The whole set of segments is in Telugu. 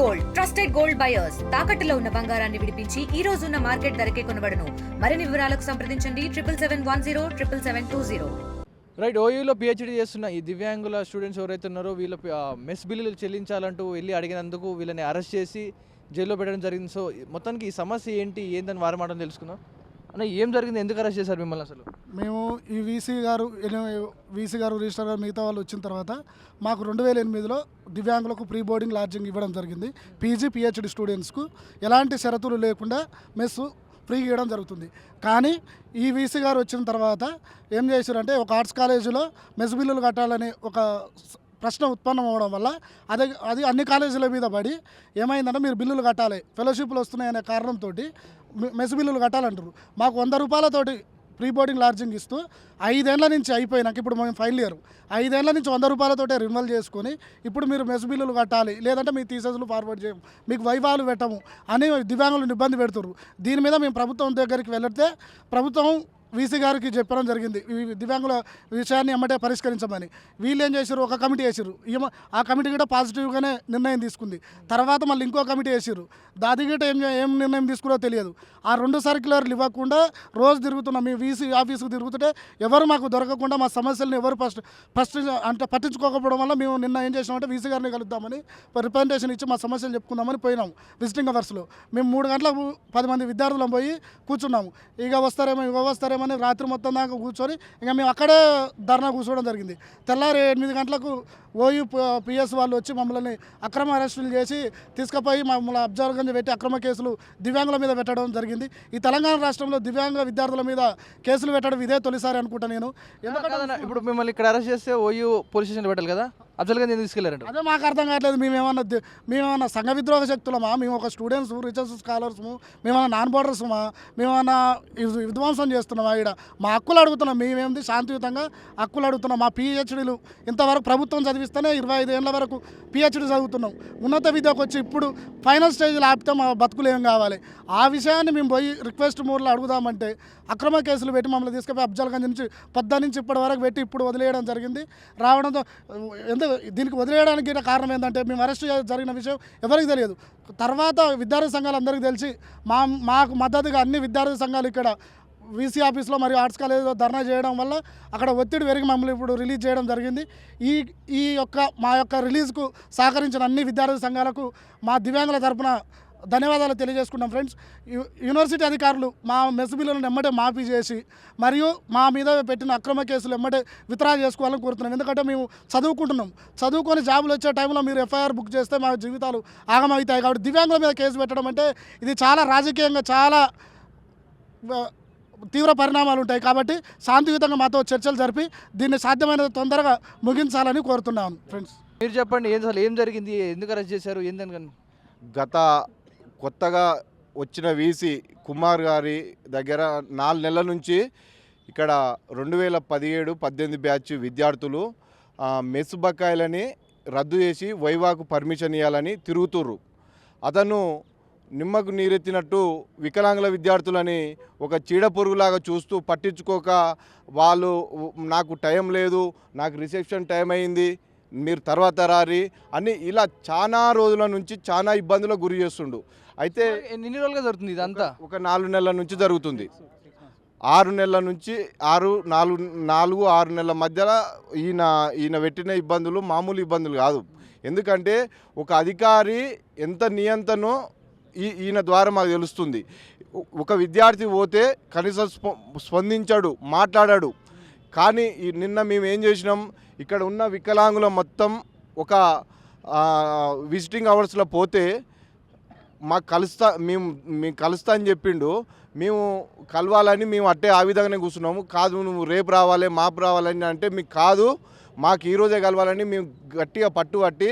గోల్డ్ ట్రస్టెడ్ గోల్డ్ బయర్స్ తాకట్టులో ఉన్న బంగారాన్ని విడిపించి ఈ రోజు ఉన్న మార్కెట్ ధరకే కొనబడును. మరిన్ని వివరాలకు సంప్రదించండి 7771077720. రైట్. ఓయూలో పిహెచ్డీ చేస్తున్న ఈ దివ్యాంగుల స్టూడెంట్స్ ఎవరైతే ఉన్నారో వీళ్ళ మెస్ బిల్లులు చెల్లించాలంటూ వెళ్ళి అడిగినందుకు వీళ్ళని అరెస్ట్ చేసి జైల్లో పెట్టడం జరిగింది. సో మొత్తానికి ఈ సమస్య ఏందని వారి మాటలు తెలుసుకుందాం. అన్న, ఏం జరిగింది, ఎందుకు అరెస్ట్ చేశారు మిమ్మల్ని? అసలు మేము ఈ వీసీ గారు రిజిస్టర్ గారు మిగతా వాళ్ళు వచ్చిన తర్వాత మాకు 2008లో దివ్యాంగులకు ప్రీ బోర్డింగ్ లాడ్జింగ్ ఇవ్వడం జరిగింది. పీజీ పిహెచ్డి స్టూడెంట్స్కు ఎలాంటి షరతులు లేకుండా మెస్సు ఫ్రీగా ఇవ్వడం జరుగుతుంది. కానీ ఈ వీసీ గారు వచ్చిన తర్వాత ఏం చేశారంటే ఒక ఆర్ట్స్ కాలేజీలో మెస్ బిల్లులు కట్టాలని ఒక ప్రశ్న ఉత్పన్నం అవ్వడం వల్ల అది అన్ని కాలేజీల మీద పడి ఏమైందంటే మీరు బిల్లులు కట్టాలి, ఫెలోషిప్లు వస్తున్నాయనే కారణంతో మెస్ బిల్లులు కట్టాలంటారు. మాకు 100 రూపాయలతోటి ప్రీ బోర్డింగ్ లాడ్జింగ్ ఇస్తూ 5 ఏళ్ల నుంచి అయిపోయినాక ఇప్పుడు మేము ఫైనల్ ఇయర్ 5 ఏళ్ల నుంచి 100 రూపాయలతోటే రిన్వల్ చేసుకొని ఇప్పుడు మీరు మెస్ బిల్లులు కట్టాలి, లేదంటే మీ థీసెస్లు ఫార్వర్డ్ చేయము, మీకు వైవాలు పెట్టము అని దివ్యాంగులను ఇబ్బంది పెడుతున్నారు. దీని మీద మేము ప్రభుత్వం దగ్గరికి వెళ్తే ప్రభుత్వం వీసీ గారికి చెప్పడం జరిగింది ఈ దివ్యాంగుల విషయాన్ని ఎమ్మటే పరిష్కరించమని. వీళ్ళు ఏం చేశారు, ఒక కమిటీ వేసారు. ఆ కమిటీ కూడా పాజిటివ్గానే నిర్ణయం తీసుకుంది. తర్వాత మళ్ళీ ఇంకో కమిటీ వేసారు, దాది గిట్ట ఏం నిర్ణయం తీసుకురో తెలియదు. ఆ 2 సర్క్యులర్లు ఇవ్వకుండా రోజు తిరుగుతున్నాం. మీ వీసీ ఆఫీసుకు తిరుగుతుంటే ఎవరు మాకు దొరకకుండా మా సమస్యలను ఎవరు ఫస్ట్ అంటే పట్టించుకోకపోవడం వల్ల మేము నిన్న ఏం చేసినామంటే వీసీ గారిని కలుద్దామని రిప్రజెంటేషన్ ఇచ్చి మా సమస్యలు చెప్పుకుందామని పోయినాం. విజిటింగ్ అవర్స్లో మేము 3 గంటలకు 10 మంది విద్యార్థులం పోయి కూర్చున్నాము. ఇక వస్తారేమో అని రాత్రి మొత్తం దాకా కూర్చొని ఇక మేము అక్కడే ధర్నా కూర్చోవడం జరిగింది. తెల్లారి 8 గంటలకు ఓయూ పిఎస్ వాళ్ళు వచ్చి మమ్మల్ని అక్రమ అరెస్టులు చేసి తీసుకుపోయి మమ్మల్ని అబ్జర్వర్గా పెట్టి అక్రమ కేసులు దివ్యాంగుల మీద పెట్టడం జరిగింది. ఈ తెలంగాణ రాష్ట్రంలో దివ్యాంగ విద్యార్థుల మీద కేసులు పెట్టడం ఇదే తొలిసారి అనుకుంటా నేను. ఎందుకంటే ఇప్పుడు మిమ్మల్ని ఇక్కడ అరెస్ట్ చేస్తే ఓయూ పోలీస్ స్టేషన్లో పెట్టాలి కదా, అబ్జల్గా నేను తీసుకెళ్లారంట. అదే మాకు అర్థం కావట్లేదు. మేమేమన్నా సంఘ విద్రోహ శక్తులమా, మేము ఒక స్టూడెంట్స్ రీసెర్చ్ స్కాలర్స్ము, మేమన్నా నాన్ బోర్డర్స్మా, మేమన్నా విధ్వంసం చేస్తున్నామా? ఇక్కడ మా హక్కులు అడుగుతున్నాం. మేమేమిది శాంతియుతంగా హక్కులు అడుగుతున్నాం. మా పిహెచ్డీలు ఇంతవరకు ప్రభుత్వం చదివిస్తేనే 25 ఏళ్ళ వరకు పిహెచ్డీ చదువుతున్నాం. ఉన్నత విద్యకు వచ్చి ఇప్పుడు ఫైనల్ స్టేజ్లో ఆపితే మా బతుకులు ఏం కావాలి? ఆ విషయాన్ని మేము పోయి రిక్వెస్ట్ మోడ్లో అడుగుదామంటే అక్రమ కేసులు పెట్టి మమ్మల్ని తీసుకుపోయి అఫ్జల్గంజ్ నుంచి పొద్దున్నుంచి ఇప్పటి వరకు పెట్టి ఇప్పుడు వదిలేయడం జరిగింది. రావడంతో దీనికి వదిలేయడానికి కారణం ఏంటంటే మేము అరెస్ట్ జరిగిన విషయం ఎవరికి తెలియదు. తర్వాత విద్యార్థి సంఘాలు అందరికీ తెలిసి మాకు మద్దతుగా అన్ని విద్యార్థి సంఘాలు ఇక్కడ వీసీ ఆఫీస్లో మరియు ఆర్ట్స్ కాలేజీలో ధర్నా చేయడం వల్ల అక్కడ ఒత్తిడి పెరిగి మమ్మల్ని ఇప్పుడు రిలీజ్ చేయడం జరిగింది. మా యొక్క రిలీజ్కు సహకరించిన అన్ని విద్యార్థి సంఘాలకు మా దివ్యాంగుల తరపున ధన్యవాదాలు తెలియజేసుకుంటాం. ఫ్రెండ్స్, యూనివర్సిటీ అధికారులు మా మెస్ బిల్లులను ఎమ్మటే మాఫీ చేసి మరియు మా మీద పెట్టిన అక్రమ కేసులు ఎమ్మటే విత్డ్రా చేసుకోవాలని కోరుతున్నాం. ఎందుకంటే మేము చదువుకొని జాబులు వచ్చే టైంలో మీరు ఎఫ్ఐఆర్ బుక్ చేస్తే మా జీవితాలు ఆగమవుతాయి. కాబట్టి దివ్యాంగుల మీద కేసు పెట్టడం అంటే ఇది చాలా రాజకీయంగా చాలా తీవ్ర పరిణామాలు ఉంటాయి. కాబట్టి శాంతియుతంగా మాతో చర్చలు జరిపి దీన్ని సాధ్యమైన తొందరగా ముగించాలని కోరుతున్నాను. ఫ్రెండ్స్, మీరు చెప్పండి, ఏం జరిగింది, ఎందుకు అరెస్ట్ చేశారు, ఏందని? గత కొత్తగా వచ్చిన వీసీ కుమార్ గారి దగ్గర 4 నెలల నుంచి ఇక్కడ 2017-18 బ్యాచ్ విద్యార్థులు మెస్ బకాయిలని రద్దు చేసి వైవాకు పర్మిషన్ ఇవ్వాలని తిరుగుతుర్రు. అతను నిమ్మకు నీరెత్తినట్టు వికలాంగుల విద్యార్థులని ఒక చీడపురుగులాగా చూస్తూ పట్టించుకోక వాళ్ళు నాకు టైం లేదు, నాకు రిసెప్షన్ టైం అయింది, మీరు తర్వాత రారి అని ఇలా చాలా రోజుల నుంచి చాలా ఇబ్బందులకు గురి చేస్తుండు. అయితే ఎన్ని రోజులుగా జరుగుతుంది ఇదంతా? ఒక 4 నెలల నుంచి జరుగుతుంది. 6 నెలల నుంచి 4-6 నెలల మధ్యలో ఈయన పెట్టిన ఇబ్బందులు మామూలు ఇబ్బందులు కాదు. ఎందుకంటే ఒక అధికారి ఎంత నియంత్రణో ఈయన ద్వారా మాకు తెలుస్తుంది. ఒక విద్యార్థి పోతే కనీసం స్పందించాడు, మాట్లాడాడు. కానీ నిన్న మేము ఏం చేసినాం, ఇక్కడ ఉన్న వికలాంగుల మొత్తం ఒక విజిటింగ్ అవర్స్లో పోతే మాకు మేము కలుస్తా అని చెప్పిండు. మేము కలవాలని మేము ఆ విధంగానే కూర్చున్నాము. కాదు నువ్వు రేపు రావాలి, మాపు రావాలని అంటే మీకు కాదు, మాకు ఈరోజే కలవాలని మేము గట్టిగా పట్టుబట్టి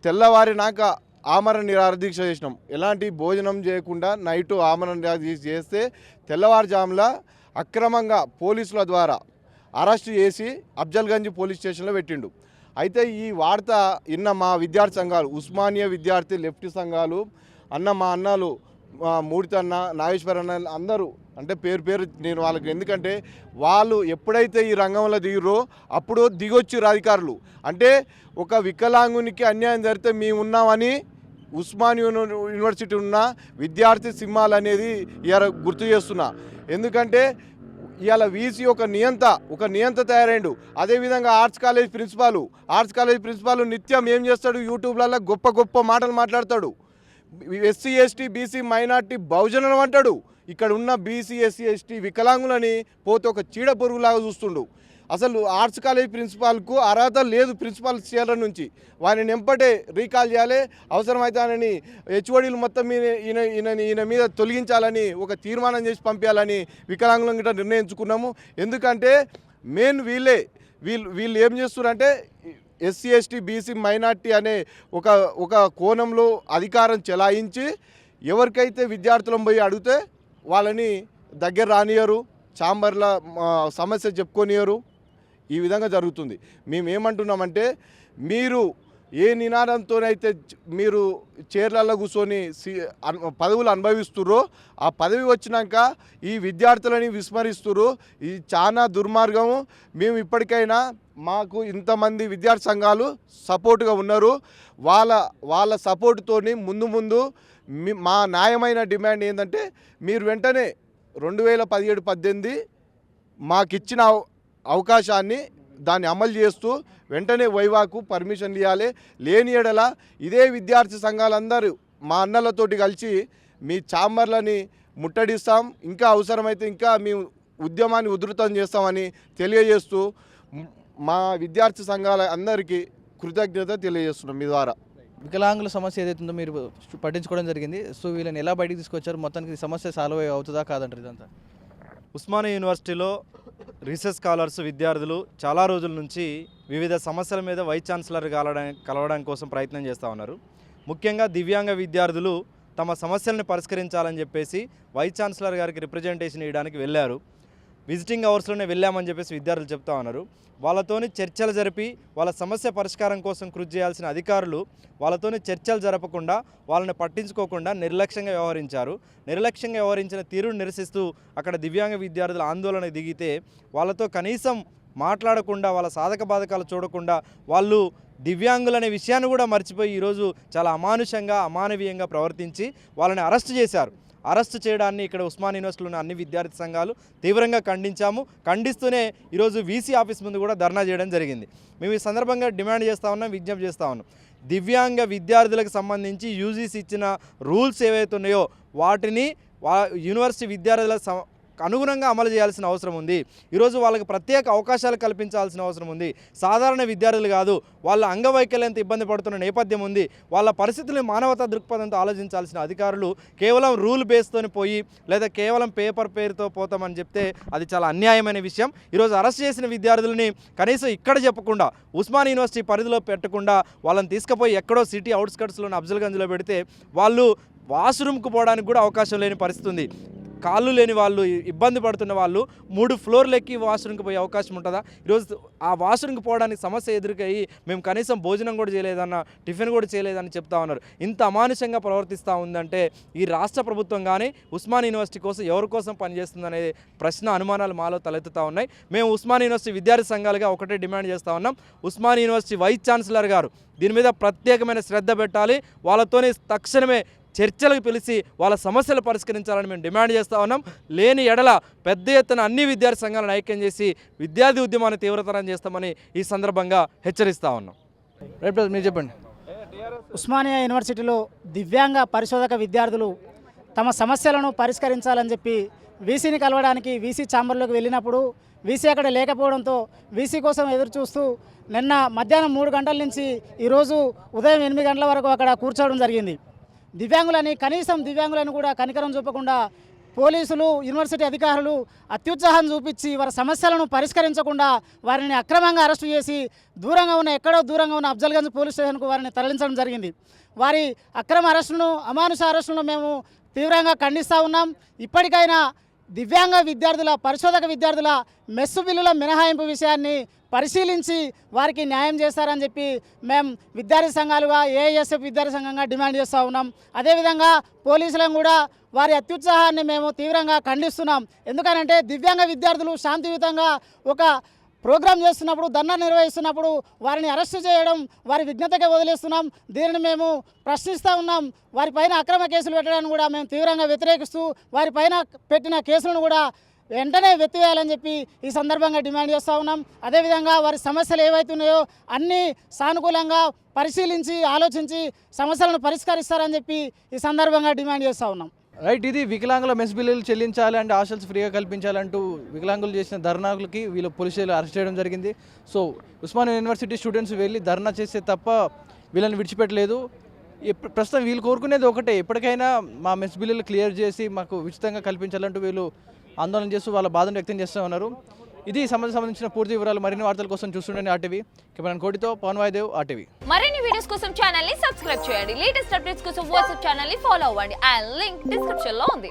తెల్లవారినాక ఆమరణ నిరాహార దీక్ష చేసినాం. ఎలాంటి భోజనం చేయకుండా నైటు ఆమరణ నిరాహార దీక్ష చేస్తే తెల్లవారుజాములా అక్రమంగా పోలీసుల ద్వారా అరెస్ట్ చేసి అఫ్జల్గంజ్ పోలీస్ స్టేషన్లో పెట్టిండు. అయితే ఈ వార్త మా విద్యార్థి సంఘాలు, ఉస్మానియా విద్యార్థి లెఫ్ట్ సంఘాలు మా అన్నలు మూడితన్న నాగేశ్వర అన్న అందరూ అంటే పేరు నేను వాళ్ళకి, ఎందుకంటే వాళ్ళు ఎప్పుడైతే ఈ రంగంలో దిగిరో అప్పుడు దిగొచ్చారు అధికారులు. అంటే ఒక వికలాంగునికి అన్యాయం జరిగితే మేము ఉన్నామని ఉస్మాన్ యూనివర్సిటీ ఉన్న విద్యార్థి సింహాలు అనేది ఇవాళ గుర్తు చేస్తున్నా. ఎందుకంటే ఇవాళ వీసీ ఒక నియంత తయారైండు. అదేవిధంగా ఆర్ట్స్ కాలేజ్ ప్రిన్సిపాల్ నిత్యం ఏం చేస్తాడు, యూట్యూబ్లలో గొప్ప మాటలు మాట్లాడతాడు. ఎస్సీ ఎస్టీ బీసీ మైనార్టీ బహుజనులు అంటాడు. ఇక్కడ ఉన్న బీసీ ఎస్సీ ఎస్టీ వికలాంగులని పోతే ఒక చీడ పొరుగులాగా చూస్తుండు. అసలు ఆర్ట్స్ కాలేజ్ ప్రిన్సిపాల్కు అర్హత లేదు ప్రిన్సిపాల్ చైర్ నుంచి. వారిని ఎంపటే రీకాల్ చేయాలి, అవసరమైతే ఆయనని హెచ్ఓడీలు మొత్తం ఈయన మీద తొలగించాలని ఒక తీర్మానం చేసి పంపించాలని వికలాంగులం గిట్ట నిర్ణయించుకున్నాము. ఎందుకంటే మెయిన్ వీళ్ళు ఏం చేస్తున్నారంటే ఎస్సీ ఎస్టీ బీసీ మైనార్టీ అనే ఒక కోణంలో అధికారం చెలాయించి ఎవరికైతే విద్యార్థులను పోయి అడిగితే వాళ్ళని దగ్గర రానియరు, ఛాంబర్ల సమస్య చెప్పుకోనియరు. ఈ విధంగా జరుగుతుంది. మేము ఏమంటున్నామంటే మీరు ఏ నినాదంతోనైతే మీరు చైర్లలో కూర్చొని పదవులు అనుభవిస్తుర్రో ఆ పదవి వచ్చినాక ఈ విద్యార్థులని విస్మరిస్తుర్రు. ఇది చాలా దుర్మార్గము. మేము ఇప్పటికైనా మాకు ఇంతమంది విద్యార్థి సంఘాలు సపోర్టుగా ఉన్నారు. వాళ్ళ సపోర్టుతోని ముందు మా న్యాయమైన డిమాండ్ ఏంటంటే మీరు వెంటనే 2017-18 మాకిచ్చిన అవకాశాన్ని దాన్ని అమలు చేస్తూ వెంటనే వైవాకు పర్మిషన్ ఇవ్వాలి. లేని ఎడల ఇదే విద్యార్థి సంఘాలందరూ మా అన్నలతోటి కలిసి మీ ఛాంబర్లని ముట్టడిస్తాం. ఇంకా అవసరమైతే ఇంకా మేము ఉద్యమాన్ని ఉధృతం చేస్తామని తెలియజేస్తూ మా విద్యార్థి సంఘాల అందరికీ కృతజ్ఞత తెలియజేస్తున్నాం మీ ద్వారా. వికలాంగుల సమస్య ఏదైతుందో మీరు పట్టించుకోవడం జరిగింది. సో వీళ్ళని ఎలా బయటికి తీసుకొచ్చారు, మొత్తానికి ఈ సమస్య సాల్వ్ అవుతుందా కాదంటారు ఇదంతా? ఉస్మానియా యూనివర్సిటీలో రీసెర్చ్ స్కాలర్స్ విద్యార్థులు చాలా రోజుల నుంచి వివిధ సమస్యల మీద వైస్ ఛాన్సలర్ కలవడం కోసం ప్రయత్నం చేస్తూ ఉన్నారు. ముఖ్యంగా దివ్యాంగ విద్యార్థులు తమ సమస్యలను పరిష్కరించాలని చెప్పేసి వైస్ ఛాన్సలర్ గారికి రిప్రజెంటేషన్ ఇవ్వడానికి వెళ్ళారు. విజిటింగ్ అవర్స్లోనే వెళ్ళామని చెప్పేసి విద్యార్థులు చెప్తా ఉన్నారు. వాళ్ళతోని చర్చలు జరిపి వాళ్ళ సమస్య పరిష్కారం కోసం కృషి చేయాల్సిన అధికారులు వాళ్ళతోని చర్చలు జరపకుండా వాళ్ళని పట్టించుకోకుండా నిర్లక్ష్యంగా వ్యవహరించిన తీరును నిరసిస్తూ అక్కడ దివ్యాంగ విద్యార్థుల ఆందోళన దిగితే వాళ్ళతో కనీసం మాట్లాడకుండా వాళ్ళ సాధక బాధకాలు చూడకుండా వాళ్ళు దివ్యాంగులనే విషయాన్ని కూడా మర్చిపోయి ఈరోజు చాలా అమానుషంగా అమానవీయంగా ప్రవర్తించి వాళ్ళని అరెస్ట్ చేశారు. అరెస్ట్ చేయడాన్ని ఇక్కడ ఉస్మాన్ యూనివర్సిటీలోని అన్ని విద్యార్థి సంఘాలు తీవ్రంగా ఖండిస్తూనే ఈరోజు వీసీ ఆఫీస్ ముందు కూడా ధర్నా చేయడం జరిగింది. మేము ఈ సందర్భంగా డిమాండ్ చేస్తూ ఉన్నాం, విజ్ఞప్తి చేస్తూ ఉన్నాం. దివ్యాంగ విద్యార్థులకు సంబంధించి యూజీసీ ఇచ్చిన రూల్స్ ఏవైతే ఉన్నాయో వాటిని యూనివర్సిటీ విద్యార్థుల అనుగుణంగా అమలు చేయాల్సిన అవసరం ఉంది. ఈరోజు వాళ్ళకి ప్రత్యేక అవకాశాలు కల్పించాల్సిన అవసరం ఉంది. సాధారణ విద్యార్థులు కాదు, వాళ్ళ అంగవైకల్యంతో ఇబ్బంది పడుతున్న నేపథ్యం ఉంది. వాళ్ళ పరిస్థితులను మానవతా దృక్పథంతో ఆలోచించాల్సిన అధికారులు కేవలం రూల్ బేస్తోని పోయి లేదా కేవలం పేపర్ పేరుతో పోతామని చెప్తే అది చాలా అన్యాయమైన విషయం. ఈరోజు అరెస్ట్ చేసిన విద్యార్థులని కనీసం ఇక్కడ చెప్పకుండా ఉస్మాన్ యూనివర్సిటీ పరిధిలో పెట్టకుండా వాళ్ళని తీసుకుపోయి ఎక్కడో సిటీ అవుట్స్కట్స్లోని అఫ్జల్గంజ్లో పెడితే వాళ్ళు వాష్రూమ్కి పోవడానికి కూడా అవకాశం లేని పరిస్థితి ఉంది. కాళ్ళు లేని వాళ్ళు, ఇబ్బంది పడుతున్న వాళ్ళు 3 ఫ్లోర్లు ఎక్కి వాష్రూమ్కి పోయే అవకాశం ఉంటుందా? ఈరోజు ఆ వాష్రూమ్కి పోవడానికి సమస్య ఎదురుకయ్యి మేము కనీసం భోజనం కూడా చేయలేదన్న, టిఫిన్ కూడా చేయలేదని చెప్తా ఉన్నారు. ఇంత అమానుషంగా ప్రవర్తిస్తూ ఉందంటే ఈ రాష్ట్ర ప్రభుత్వం కానీ ఉస్మాన్ యూనివర్సిటీ కోసం ఎవరి కోసం పనిచేస్తుందనే ప్రశ్న, అనుమానాలు మాలో తలెత్తుతూ ఉన్నాయి. మేము ఉస్మాన్ యూనివర్సిటీ విద్యార్థి సంఘాలుగా ఒకటే డిమాండ్ చేస్తూ ఉన్నాం, ఉస్మాన్ యూనివర్సిటీ వైస్ ఛాన్సలర్ గారు దీని మీద ప్రత్యేకమైన శ్రద్ధ పెట్టాలి. వాళ్ళతోనే తక్షణమే చర్చలకు పిలిచి వాళ్ళ సమస్యలు పరిష్కరించాలని మేము డిమాండ్ చేస్తూ ఉన్నాం. లేని ఎడల పెద్ద ఎత్తున అన్ని విద్యార్థి సంఘాలను ఐక్యం చేసి విద్యార్థి ఉద్యమాన్ని తీవ్రతరం చేస్తామని ఈ సందర్భంగా హెచ్చరిస్తూ ఉన్నాం. రైట్, మీరు చెప్పండి. ఉస్మానియా యూనివర్సిటీలో దివ్యాంగ పరిశోధక విద్యార్థులు తమ సమస్యలను పరిష్కరించాలని చెప్పి వీసీని కలవడానికి వీసీ ఛాంబర్లోకి వెళ్ళినప్పుడు వీసీ అక్కడ లేకపోవడంతో వీసీ కోసం ఎదురు చూస్తూ నిన్న మధ్యాహ్నం 3 గంటల నుంచి ఈరోజు ఉదయం 8 గంటల వరకు అక్కడ కూర్చోవడం జరిగింది. కనీసం దివ్యాంగులను కూడా కనికరం చూపకుండా పోలీసులు, యూనివర్సిటీ అధికారులు అత్యుత్సాహం చూపించి వారి సమస్యలను పరిష్కరించకుండా వారిని అక్రమంగా అరెస్టు చేసి ఎక్కడో దూరంగా ఉన్న అఫ్జల్గంజ్ పోలీస్ స్టేషన్కు వారిని తరలించడం జరిగింది. వారి అక్రమ అరెస్టులను, అమానుష అరెస్టులను మేము తీవ్రంగా ఖండిస్తూ ఉన్నాం. ఇప్పటికైనా దివ్యాంగ విద్యార్థుల, పరిశోధక విద్యార్థుల మెస్సు బిల్లుల మినహాయింపు విషయాన్ని పరిశీలించి వారికి న్యాయం చేస్తారని చెప్పి మేము విద్యార్థి సంఘాలుగా, ఏఐఎస్ఎఫ్ విద్యార్థి సంఘంగా డిమాండ్ చేస్తూ ఉన్నాం. అదేవిధంగా పోలీసులను కూడా వారి అత్యుత్సాహాన్ని మేము తీవ్రంగా ఖండిస్తున్నాం. ఎందుకనంటే దివ్యాంగ విద్యార్థులు శాంతియుతంగా ఒక ప్రోగ్రాం చేస్తున్నప్పుడు ధర్నా నిర్వహిస్తున్నప్పుడు వారిని అరెస్టు చేయడం వారి విజ్ఞతగా వదిలేస్తున్నాం. దీనిని మేము ప్రశ్నిస్తూ ఉన్నాం. వారిపైన అక్రమ కేసులు పెట్టడాన్ని కూడా మేము తీవ్రంగా వ్యతిరేకిస్తూ వారిపైన పెట్టిన కేసులను కూడా వెంటనే వెత్తివేయాలని చెప్పి ఈ సందర్భంగా డిమాండ్ చేస్తూ ఉన్నాం. అదేవిధంగా వారి సమస్యలు ఏవైతున్నాయో అన్నీ సానుకూలంగా పరిశీలించి ఆలోచించి సమస్యలను పరిష్కరిస్తారని చెప్పి ఈ సందర్భంగా డిమాండ్ చేస్తూ ఉన్నాం. రైట్, ఇది వికలాంగుల మెస్ బిల్లులు చెల్లించాలి అంటే హాస్టల్స్ ఫ్రీగా కల్పించాలంటూ వికలాంగులు చేసిన ధర్నాలకి వీళ్ళు పోలీసులు అరెస్ట్ చేయడం జరిగింది. సో ఉస్మానియా యూనివర్సిటీ స్టూడెంట్స్ వెళ్ళి ధర్నా చేస్తే తప్ప వీళ్ళని విడిచిపెట్టలేదు. ప్రస్తుతం వీళ్ళు కోరుకునేది ఒకటే, ఎప్పటికైనా మా మెస్ బిల్లులు క్లియర్ చేసి మాకు ఉచితంగా కల్పించాలంటూ వీళ్ళు ఆందోళన చేస్తూ వాళ్ళ బాధను వ్యక్తం చేస్తూ ఉన్నారు. ఇది సంబంధించిన పూర్తి వివరాలు మరిన్ని వార్తల కోసం చూస్తుండండి ఆర్టీవీ. కెమెరాన్ కోటితో పవన్ వాయిదేవ్, ఆర్టీవీ. మరిన్ని వీడియోస్ కోసం ఛానల్ ని సబ్స్క్రైబ్ చేయండి. లేటెస్ట్ అప్డేట్స్ కోసం వాట్సాప్ ఛానల్ ని ఫాలో అవ్వండి. అండ్ లింక్ డిస్క్రిప్షన్ లో ఉంది.